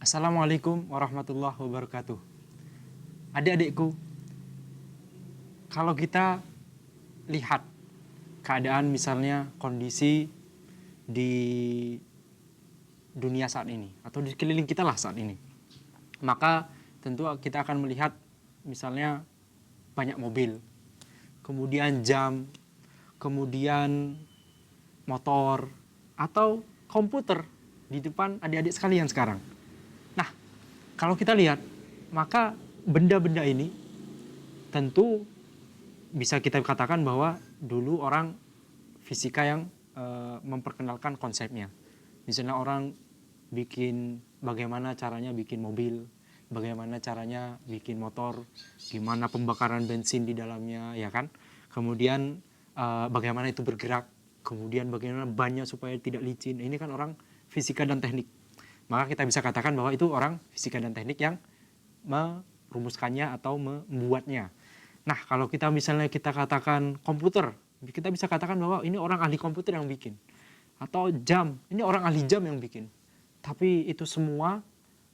Assalamualaikum warahmatullahi wabarakatuh. Adik-adikku, kalau kita lihat keadaan misalnya kondisi di dunia saat ini atau di sekeliling kita lah saat ini, maka tentu kita akan melihat misalnya banyak mobil, kemudian jam, kemudian motor atau komputer di depan adik-adik sekalian sekarang. Nah, kalau kita lihat, maka benda-benda ini tentu bisa kita katakan bahwa dulu orang fisika yang memperkenalkan konsepnya. Misalnya orang bikin bagaimana caranya bikin mobil, bagaimana caranya bikin motor, gimana pembakaran bensin di dalamnya, ya kan? Kemudian bagaimana itu bergerak, kemudian bagaimana bannya supaya tidak licin. Ini kan orang fisika dan teknik. Maka kita bisa katakan bahwa itu orang fisika dan teknik yang merumuskannya atau membuatnya. Nah, kalau kita misalnya kita katakan komputer, kita bisa katakan bahwa ini orang ahli komputer yang bikin. Atau jam, ini orang ahli jam yang bikin. Tapi itu semua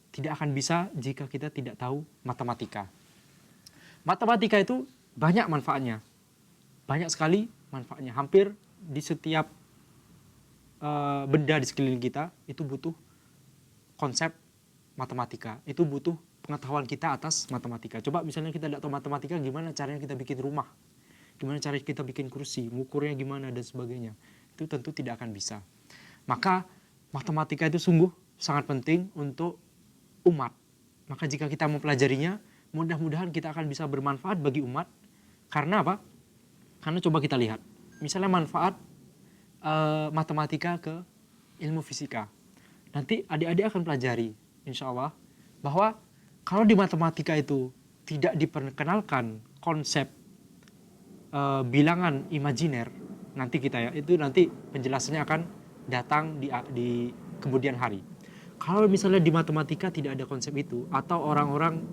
tidak akan bisa jika kita tidak tahu matematika. Matematika itu banyak manfaatnya. Banyak sekali manfaatnya. Hampir di setiap benda di sekeliling kita itu butuh konsep matematika. Itu butuh pengetahuan kita atas matematika. Coba misalnya kita tidak tahu matematika, gimana caranya kita bikin rumah, gimana cara kita bikin kursi, mengukurnya gimana dan sebagainya. Itu tentu tidak akan bisa. Maka matematika itu sungguh sangat penting untuk umat. Maka jika kita mempelajarinya, mudah-mudahan kita akan bisa bermanfaat bagi umat. Karena apa? Karena coba kita lihat, misalnya manfaat matematika ke ilmu fisika. Nanti adik-adik akan pelajari, insya Allah, bahwa kalau di matematika itu tidak diperkenalkan konsep bilangan imajiner, nanti kita ya, itu nanti penjelasannya akan datang di kemudian hari. Kalau misalnya di matematika tidak ada konsep itu, atau orang-orang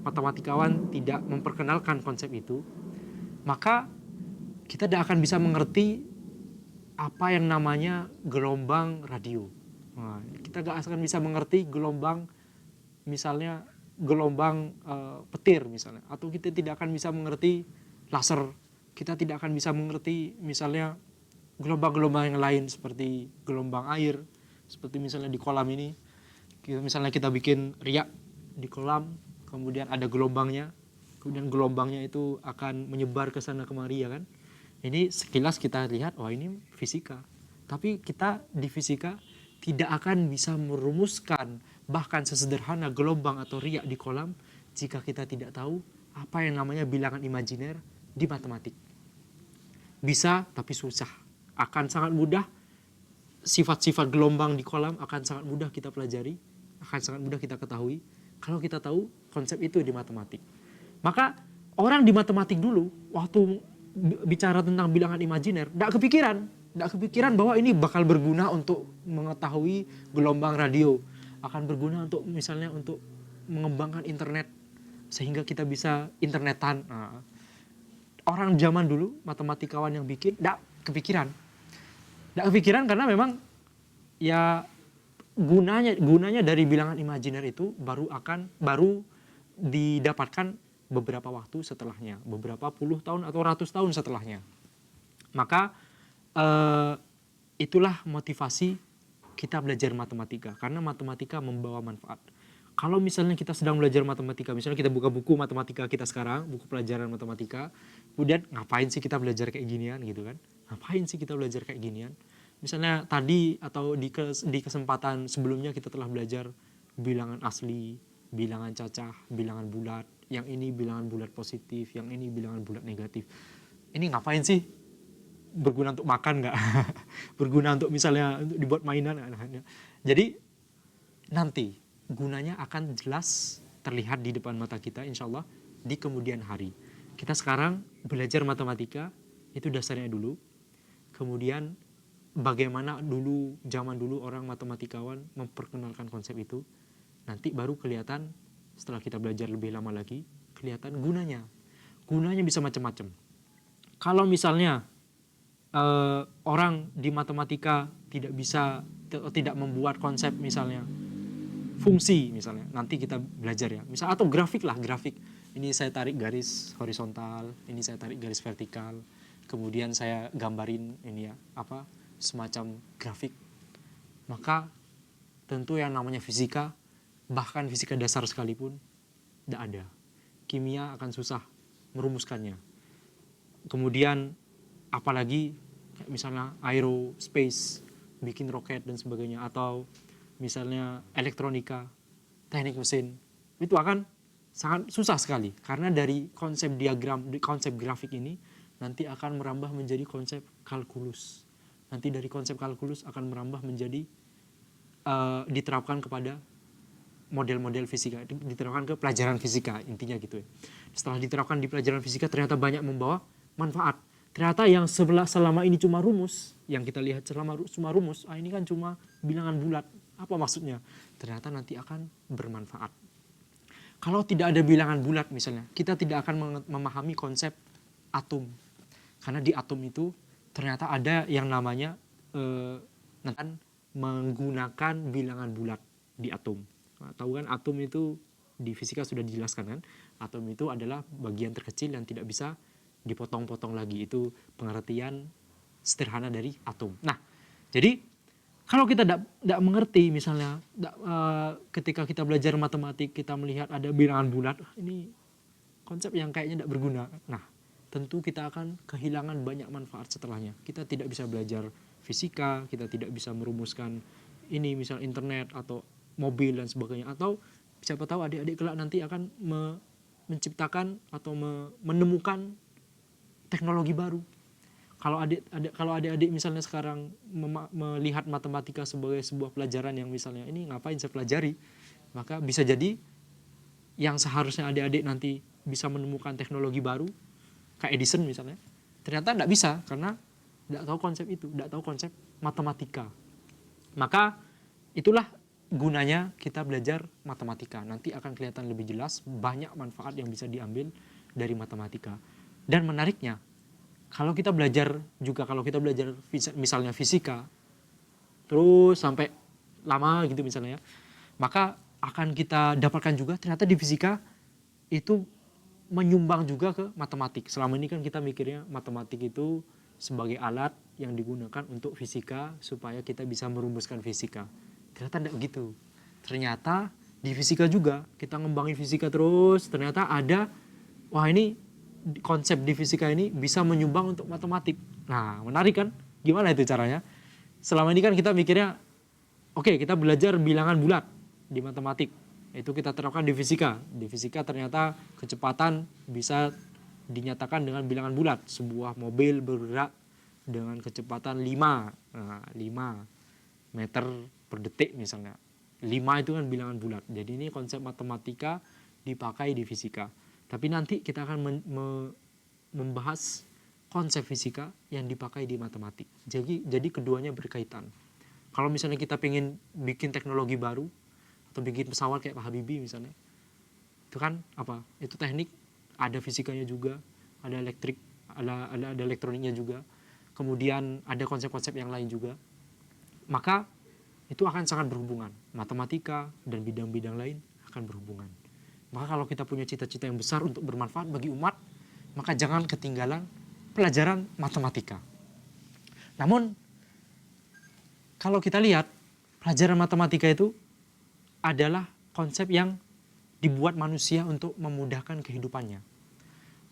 matematikawan tidak memperkenalkan konsep itu, maka kita tidak akan bisa mengerti apa yang namanya gelombang radio. Nah, kita gak akan bisa mengerti gelombang, misalnya gelombang petir misalnya, atau kita tidak akan bisa mengerti laser. Kita tidak akan bisa mengerti misalnya gelombang-gelombang yang lain seperti gelombang air, seperti misalnya di kolam ini. Misalnya kita bikin riak di kolam, kemudian ada gelombangnya, kemudian gelombangnya itu akan menyebar ke sana kemari, ya kan? Ini sekilas kita lihat, wah ini fisika. Tapi kita di fisika tidak akan bisa merumuskan bahkan sesederhana gelombang atau riak di kolam jika kita tidak tahu apa yang namanya bilangan imajiner di matematik. Bisa, tapi susah. Akan sangat mudah, sifat-sifat gelombang di kolam akan sangat mudah kita pelajari, akan sangat mudah kita ketahui kalau kita tahu konsep itu di matematik. Maka orang di matematik dulu, waktu bicara tentang bilangan imajiner, tidak kepikiran bahwa ini bakal berguna untuk mengetahui gelombang radio, akan berguna untuk misalnya untuk mengembangkan internet sehingga kita bisa internetan. Nah, orang zaman dulu matematikawan yang bikin tidak kepikiran karena memang ya gunanya dari bilangan imajiner itu baru didapatkan beberapa waktu setelahnya, beberapa puluh tahun atau ratus tahun setelahnya. Maka itulah motivasi kita belajar matematika, karena matematika membawa manfaat. Kalau misalnya kita sedang belajar matematika, misalnya kita buka buku matematika kita sekarang, buku pelajaran matematika, kemudian ngapain sih kita belajar kayak ginian gitu kan? Ngapain sih kita belajar kayak ginian? Misalnya tadi atau di kesempatan sebelumnya kita telah belajar bilangan asli, bilangan cacah, bilangan bulat, yang ini bilangan bulat positif, yang ini bilangan bulat negatif. Ini ngapain sih? Berguna untuk makan nggak? Berguna untuk misalnya untuk dibuat mainan? Jadi nanti gunanya akan jelas terlihat di depan mata kita, insya Allah di kemudian hari. Kita sekarang belajar matematika, itu dasarnya dulu. Kemudian bagaimana zaman dulu orang matematikawan memperkenalkan konsep itu. Nanti baru kelihatan setelah kita belajar lebih lama lagi, kelihatan gunanya. Gunanya bisa macam-macam. Kalau misalnya orang di matematika tidak bisa, tidak membuat konsep misalnya fungsi misalnya, nanti kita belajar ya, misal atau grafik lah, grafik. Ini saya tarik garis horizontal, ini saya tarik garis vertikal, kemudian saya gambarin ini ya, apa, semacam grafik. Maka tentu yang namanya fisika, bahkan fisika dasar sekalipun, tidak ada. Kimia akan susah merumuskannya. Kemudian apalagi kayak misalnya aerospace, bikin roket dan sebagainya, atau misalnya elektronika, teknik mesin, itu akan sangat susah sekali. Karena dari konsep diagram, konsep grafik ini nanti akan merambah menjadi konsep kalkulus. Nanti dari konsep kalkulus akan merambah menjadi diterapkan kepada model-model fisika, diterapkan ke pelajaran fisika, intinya gitu ya. Setelah diterapkan di pelajaran fisika ternyata banyak membawa manfaat. Ternyata yang selama ini cuma rumus, yang kita lihat cuma rumus, ini kan cuma bilangan bulat. Apa maksudnya? Ternyata nanti akan bermanfaat. Kalau tidak ada bilangan bulat misalnya, kita tidak akan memahami konsep atom. Karena di atom itu ternyata ada yang namanya menggunakan bilangan bulat di atom. Nah, tahu kan atom itu di fisika sudah dijelaskan kan? Atom itu adalah bagian terkecil yang tidak bisa dipotong-potong lagi. Itu pengertian sederhana dari atom. Nah, jadi kalau kita tidak mengerti misalnya ketika kita belajar matematik kita melihat ada bilangan bulat, ini konsep yang kayaknya tidak berguna. Nah, tentu kita akan kehilangan banyak manfaat setelahnya. Kita tidak bisa belajar fisika, kita tidak bisa merumuskan ini misal internet atau mobil dan sebagainya. Atau siapa tahu adik-adik kelak nanti akan menciptakan atau menemukan teknologi baru. Kalau adik-adik misalnya sekarang melihat matematika sebagai sebuah pelajaran yang misalnya ini ngapain saya pelajari, maka bisa jadi yang seharusnya adik-adik nanti bisa menemukan teknologi baru kayak Edison misalnya, ternyata tidak bisa karena tidak tahu konsep itu, tidak tahu konsep matematika. Maka itulah gunanya kita belajar matematika. Nanti akan kelihatan lebih jelas banyak manfaat yang bisa diambil dari matematika. Dan menariknya, kalau kita belajar misalnya fisika, terus sampai lama gitu misalnya ya, maka akan kita dapatkan juga ternyata di fisika itu menyumbang juga ke matematik. Selama ini kan kita mikirnya matematik itu sebagai alat yang digunakan untuk fisika supaya kita bisa merumuskan fisika. Ternyata tidak begitu. Ternyata di fisika juga kita ngembangin fisika terus, ternyata ada ini konsep di fisika ini bisa menyumbang untuk matematik. Nah, menarik kan? Gimana itu caranya? Selama ini kan kita mikirnya, oke, kita belajar bilangan bulat di matematik. Itu kita terapkan di fisika. Di fisika ternyata kecepatan bisa dinyatakan dengan bilangan bulat. Sebuah mobil bergerak dengan kecepatan 5 meter per detik misalnya. 5 itu kan bilangan bulat. Jadi ini konsep matematika dipakai di fisika. Tapi nanti kita akan membahas konsep fisika yang dipakai di matematik. Jadi keduanya berkaitan. Kalau misalnya kita pengen bikin teknologi baru atau bikin pesawat kayak Pak Habibie misalnya, itu kan apa? Itu teknik, ada fisikanya juga, ada elektrik, ada elektroniknya juga. Kemudian ada konsep-konsep yang lain juga. Maka itu akan sangat berhubungan. Matematika dan bidang-bidang lain akan berhubungan. Maka kalau kita punya cita-cita yang besar untuk bermanfaat bagi umat, maka jangan ketinggalan pelajaran matematika. Namun, kalau kita lihat, pelajaran matematika itu adalah konsep yang dibuat manusia untuk memudahkan kehidupannya.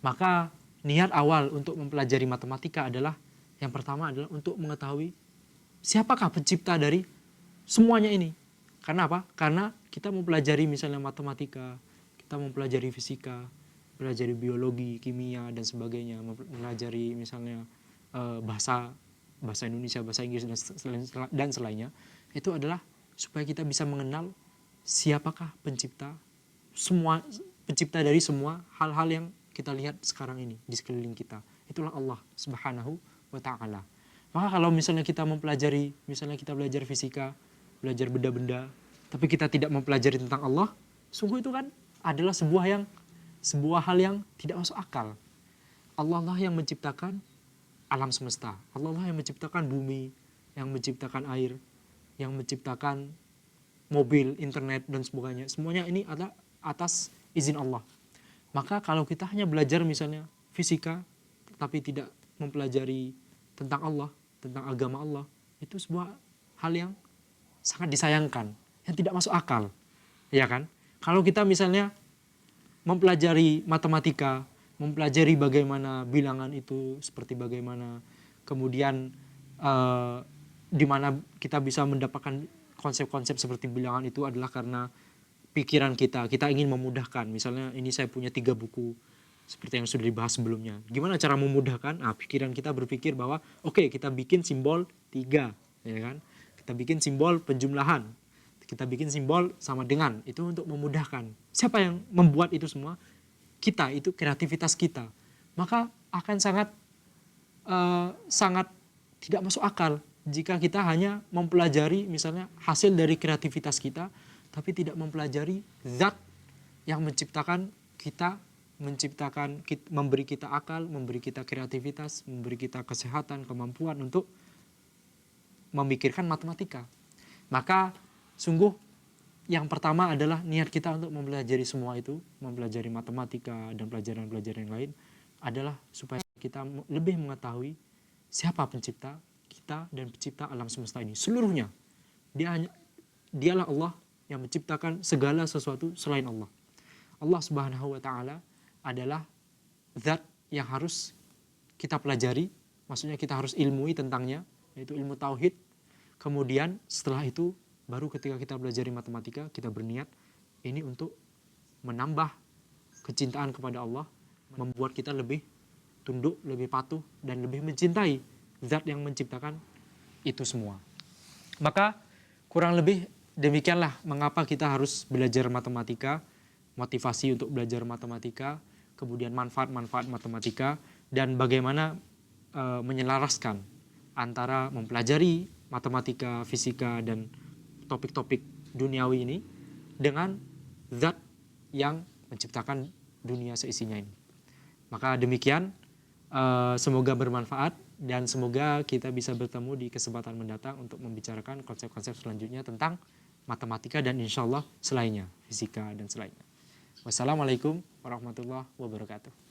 Maka niat awal untuk mempelajari matematika adalah, yang pertama adalah untuk mengetahui siapakah pencipta dari semuanya ini. Karena apa? Karena kita mempelajari misalnya matematika, kita mempelajari fisika, mempelajari biologi, kimia, dan sebagainya, mempelajari misalnya bahasa Indonesia, bahasa Inggris, dan selainnya, itu adalah supaya kita bisa mengenal siapakah pencipta dari semua hal-hal yang kita lihat sekarang ini di sekeliling kita. Itulah Allah Subhanahu wa Ta'ala. Maka kalau misalnya kita mempelajari, misalnya kita belajar fisika, belajar benda-benda, tapi kita tidak mempelajari tentang Allah, sungguh itu kan adalah sebuah hal yang tidak masuk akal. Allah lah yang menciptakan alam semesta. Allah lah yang menciptakan bumi, yang menciptakan air, yang menciptakan mobil, internet dan sebagainya. Semuanya ini adalah atas izin Allah. Maka kalau kita hanya belajar misalnya fisika tapi tidak mempelajari tentang Allah, tentang agama Allah, itu sebuah hal yang sangat disayangkan, yang tidak masuk akal. Ya kan? Kalau kita misalnya mempelajari matematika, mempelajari bagaimana bilangan itu seperti bagaimana, kemudian di mana kita bisa mendapatkan konsep-konsep seperti bilangan itu adalah karena pikiran kita ingin memudahkan. Misalnya ini saya punya 3 buku seperti yang sudah dibahas sebelumnya. Gimana cara memudahkan? Pikiran kita berpikir bahwa oke, kita bikin simbol 3, ya kan? Kita bikin simbol penjumlahan. Kita bikin simbol sama dengan, itu untuk memudahkan. Siapa yang membuat itu semua? Kita, itu kreativitas kita. Maka akan sangat tidak masuk akal jika kita hanya mempelajari misalnya hasil dari kreativitas kita, tapi tidak mempelajari zat yang menciptakan kita, memberi kita akal, memberi kita kreativitas, memberi kita kesehatan, kemampuan untuk memikirkan matematika. Maka sungguh yang pertama adalah niat kita untuk mempelajari semua itu, mempelajari matematika dan pelajaran-pelajaran yang lain, adalah supaya kita lebih mengetahui siapa pencipta kita dan pencipta alam semesta ini seluruhnya. Dialah Allah yang menciptakan segala sesuatu selain Allah. Allah Subhanahu wa taala adalah zat yang harus kita pelajari, maksudnya kita harus ilmui tentangnya, yaitu ilmu tauhid. Kemudian setelah itu baru ketika kita belajar matematika, kita berniat ini untuk menambah kecintaan kepada Allah, membuat kita lebih tunduk, lebih patuh, dan lebih mencintai zat yang menciptakan itu semua. Maka kurang lebih demikianlah mengapa kita harus belajar matematika, motivasi untuk belajar matematika, kemudian manfaat-manfaat matematika, dan bagaimana menyelaraskan antara mempelajari matematika, fisika, dan topik-topik duniawi ini dengan zat yang menciptakan dunia seisinya ini. Maka demikian, semoga bermanfaat dan semoga kita bisa bertemu di kesempatan mendatang untuk membicarakan konsep-konsep selanjutnya tentang matematika dan insya Allah selainnya, fisika dan selainnya. Wassalamualaikum warahmatullahi wabarakatuh.